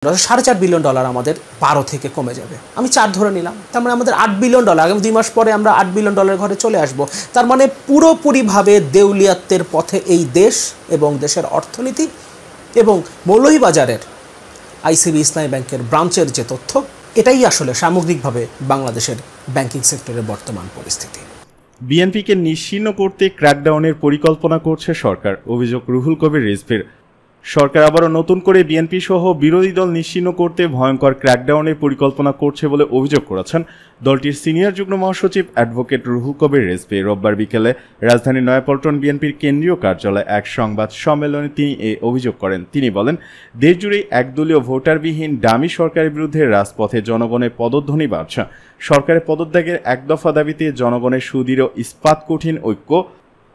$4.5 billion আমাদের 12 থেকে কমে যাবে। আমি 4 ধরে নিলাম, তার মানে আমাদের $8 বিলিয়ন, আগামী 2 মাস পরে আমরা $8 বিলিয়ন ঘরে চলে আসব। তার মানে পুরোপুরিভাবে দেউলিয়াত্বের পথে এই দেশ এবং দেশের অর্থনীতি এবং মৌলভীবাজারের আইসিবি ইসলামী ব্যাংকের ব্রাঞ্চের যে তথ্য, এটাই আসলে সামগ্রিকভাবে বাংলাদেশের ব্যাংকিং সেক্টরের বর্তমান পরিস্থিতি। বিএনপিকে নিশ্চিহ্ন করতে ক্র্যাকডাউনের পরিকল্পনা করছে সরকার, অভিযোগ রুহুল কবির রিজভীর। সরকার আবারও নতুন করে বিএনপি সহ বিরোধী দল নিশ্চিহ্ন করতে ভয়ঙ্কর ক্র্যাকডাউনের পরিকল্পনা করছে বলে অভিযোগ করেছেন দলটির সিনিয়র যুগ্ম মহাসচিব অ্যাডভোকেট রুহুল কবির রিজভী। রোববার বিকেলে রাজধানীর নয়াপল্টন বিএনপির কেন্দ্রীয় কার্যালয়ে এক সংবাদ সম্মেলনে তিনি এই অভিযোগ করেন। তিনি বলেন, দেশজুড়েই একদলীয় ভোটারবিহীন ডামি সরকারের বিরুদ্ধে রাজপথে জনগণের পদধ্বনি বাড়ছে। সরকারের পদত্যাগের এক দফা দাবিতে জনগণের সুদৃঢ় ইস্পাত কঠিন ঐক্য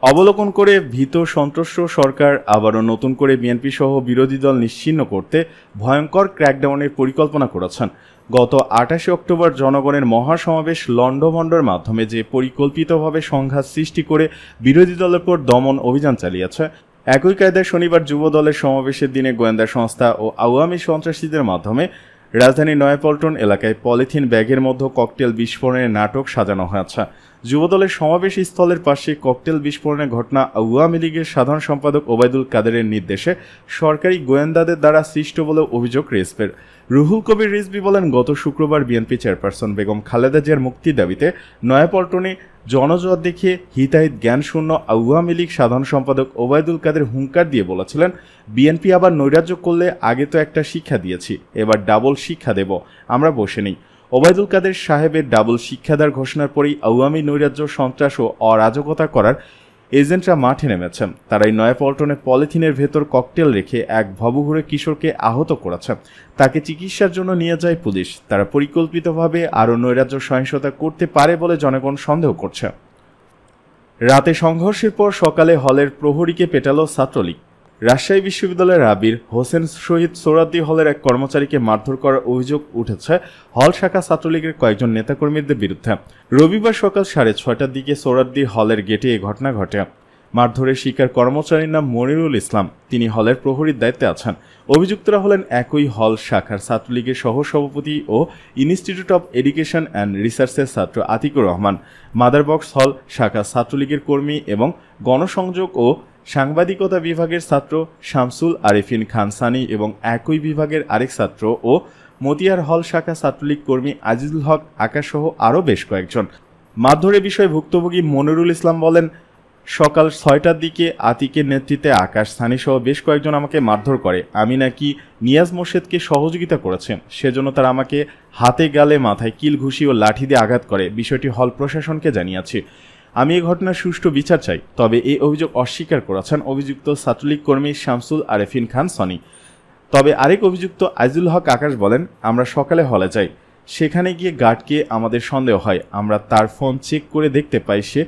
অবলোকন করে ভীত সন্ত্রস্ত সরকার আবারও নতুন করে বিএনপি সহ বিরোধী দল নিশ্চিহ্ন করতে ভয়ঙ্কর ক্র্যাকডাউনের পরিকল্পনা করেছেন। গত 28 অক্টোবর জনগণের মহাসমাবেশ লণ্ডভণ্ডের মাধ্যমে যে পরিকল্পিতভাবে সংঘাত সৃষ্টি করে বিরোধী দলের উপর দমন অভিযান চালিয়েছে, একই কায়দায় শনিবার যুব দলের সমাবেশের দিনে গোয়েন্দা সংস্থা ও আওয়ামী সন্ত্রাসীদের মাধ্যমে রাজধানীর নয়াপল্টন এলাকায় পলিথিন ব্যাগের মধ্যে ককটেল বিস্ফোরণের নাটক সাজানো হয়েছে। যুবদলের সমাবেশ স্থলের পাশে ককটেল বিস্ফোরণের ঘটনা আওয়ামী লীগের সাধারণ সম্পাদক ওবায়দুল কাদেরের নির্দেশে সরকারি গোয়েন্দাদের দ্বারা সৃষ্ট বলে অভিযোগ রিজভীর। রুহুল কবির রিজভী বলেন, গত শুক্রবার বিএনপি চেয়ারপারসন বেগম খালেদা জিয়ার মুক্তির দাবিতে নয়াপল্টনে জনজোয়ার দেখে হিতাহিত জ্ঞানশূন্য আওয়ামী লীগ সাধারণ সম্পাদক ওবায়দুল কাদের হুঙ্কার দিয়ে বলেছিলেন, বিএনপি আবার নৈরাজ্য করলে আগে তো একটা শিক্ষা দিয়েছি, এবার ডাবল শিক্ষা দেব, আমরা বসে নেই। ওবায়দুল কাদের সাহেবের ডাবল শিক্ষাদার ঘোষণার পরেই আওয়ামী নৈরাজ্য, সন্ত্রাস ও অরাজকতা করার এজেন্টরা মাঠে নেমেছেন। তারাই নয়াপল্টনে পলিথিনের ভেতর ককটেল রেখে এক ভবঘুরে কিশোরকে আহত করেছে। তাকে চিকিৎসার জন্য নিয়ে যায় পুলিশ। তারা পরিকল্পিতভাবে আরও নৈরাজ্য সহিংসতা করতে পারে বলে জনগণ সন্দেহ করছে। রাতে সংঘর্ষের পর সকালে হলের প্রহরীকে পেটালো ছাত্রলীগ। রাজশাহী বিশ্ববিদ্যালয়ের আবির হোসেন শহীদ সোহরাওয়ার্দী হলের এক কর্মচারীকে মারধর করার অভিযোগ উঠেছে হল শাখা ছাত্রলীগের কয়েকজন নেতাকর্মীদের বিরুদ্ধে। রবিবার সকাল 6:30টার দিকে সোহরাওয়ার্দী হলের গেটে এ ঘটনা ঘটে। মারধরের শিকার কর্মচারীর নাম মনিরুল ইসলাম, তিনি হলের প্রহরীর দায়িত্বে আছেন। অভিযুক্তরা হলেন একই হল শাখার ছাত্রলীগের সহসভাপতি ও ইনস্টিটিউট অব এডুকেশন অ্যান্ড রিসার্চের ছাত্র আতিকুর রহমান, মাদারবক্স হল শাখা ছাত্রলীগের কর্মী এবং গণসংযোগ ও সাংবাদিকতা বিভাগের ছাত্র শামসুল আরেফিন খান সানি এবং একই বিভাগের আরেক ছাত্র ও মতিয়ার হল শাখা ছাত্রলীগ কর্মী আজিজুল হক আকাশসহ আরও বেশ কয়েকজন। মারধরের বিষয়ে ভুক্তভোগী মনিরুল ইসলাম বলেন, সকাল 6টার দিকে আতিকের নেতৃত্বে আকাশ, সানি সহ বেশ কয়েকজন আমাকে মারধর করে। আমি নাকি নিয়াজ মোর্শেদকে সহযোগিতা করেছেন, সেজন্য তারা আমাকে হাতে গালে মাথায় কিল ঘুষি ও লাঠি দিয়ে আঘাত করে। বিষয়টি হল প্রশাসনকে জানিয়েছি। আমি এই ঘটনার সুষ্ঠু বিচার চাই। তবে এই অভিযোগ অস্বীকার করেছেন অভিযুক্ত ছাত্রলীগ কর্মী শামসুল আরেফিন খান সনি। তবে আরেক অভিযুক্ত আজিজুল হক আকাশ বলেন, আমরা সকালে হলে যাই, সেখানে গিয়ে গার্ডকে আমাদের সন্দেহ হয়। আমরা তার ফোন চেক করে দেখতে পাই সে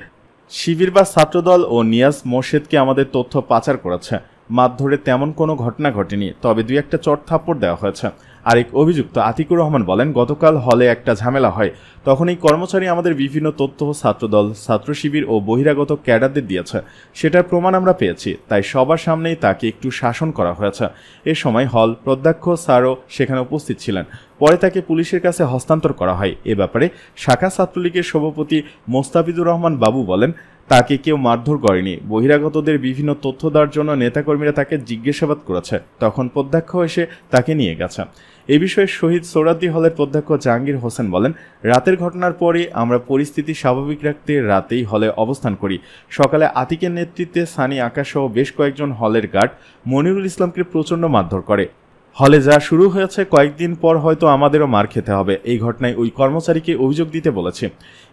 শিবির বা ছাত্রদল ও নিয়াজ মোর্শেদকে আমাদের তথ্য পাচার করেছে। মারধরে তেমন কোনো ঘটনা ঘটেনি, তবে 2-1টা চট থাপ্পড় দেওয়া হয়েছে। আরেক অভিযুক্ত আতিকুর রহমান বলেন, গতকাল হলে একটা ঝামেলা হয়, তখন এই কর্মচারী আমাদের বিভিন্ন তথ্য ছাত্রদল, ছাত্র শিবির ও বহিরাগত ক্যাডারদের দিয়েছে। সেটার প্রমাণ আমরা পেয়েছি, তাই সবার সামনেই তাকে একটু শাসন করা হয়েছে। এ সময় হল প্রধ্যক্ষ স্যারও সেখানে উপস্থিত ছিলেন। পরে তাকে পুলিশের কাছে হস্তান্তর করা হয়। এ ব্যাপারে শাখা ছাত্রলীগের সভাপতি মোস্তাফিজুর রহমান বাবু বলেন, তাকে কেউ মারধর করেনি। বহিরাগতদের বিভিন্ন তথ্য দেওয়ার জন্য নেতাকর্মীরা তাকে জিজ্ঞাসাবাদ করেছে, তখন প্রত্যক্ষ এসে তাকে নিয়ে গেছে। এ বিষয়ে শহীদ সোহরাওয়ার্দী হলের প্রত্যক্ষ জাহাঙ্গীর হোসেন বলেন, রাতের ঘটনার পরে আমরা পরিস্থিতি স্বাভাবিক রাখতে রাতেই হলে অবস্থান করি। সকালে আতিকের নেতৃত্বে সানি, আকাশ সহ বেশ কয়েকজন হলের গার্ড মনিরুল ইসলামকে প্রচণ্ড মারধর করে। হলে যা শুরু হয়েছে, কয়েকদিন পর হয়তো আমাদেরও মার খেতে হবে। এই ঘটনায় ওই কর্মচারীকে অভিযোগ দিতে বলেছে।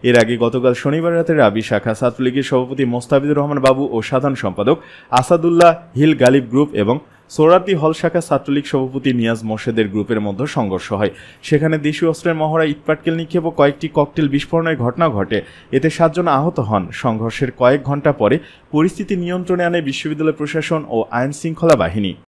এর আগে গতকাল শনিবার রাতে রাবি শাখা ছাত্রলীগের সভাপতি মোস্তাফিজুর রহমান বাবু ও সাধারণ সম্পাদক আসাদুল্লাহ হিল গালিব গ্রুপ এবং সোহরাওয়ার্দী হল শাখা ছাত্রলীগ সভাপতি নিয়াজ মোর্শেদের গ্রুপের মধ্যে সংঘর্ষ হয়। সেখানে দেশীয় অস্ত্রের মহড়া, ইটপাটকেল নিক্ষেপ ও কয়েকটি ককটেল বিস্ফোরণের ঘটনা ঘটে। এতে 7 জন আহত হন। সংঘর্ষের কয়েক ঘণ্টা পরে পরিস্থিতি নিয়ন্ত্রণে আনে বিশ্ববিদ্যালয় প্রশাসন ও আইন শৃঙ্খলা বাহিনী।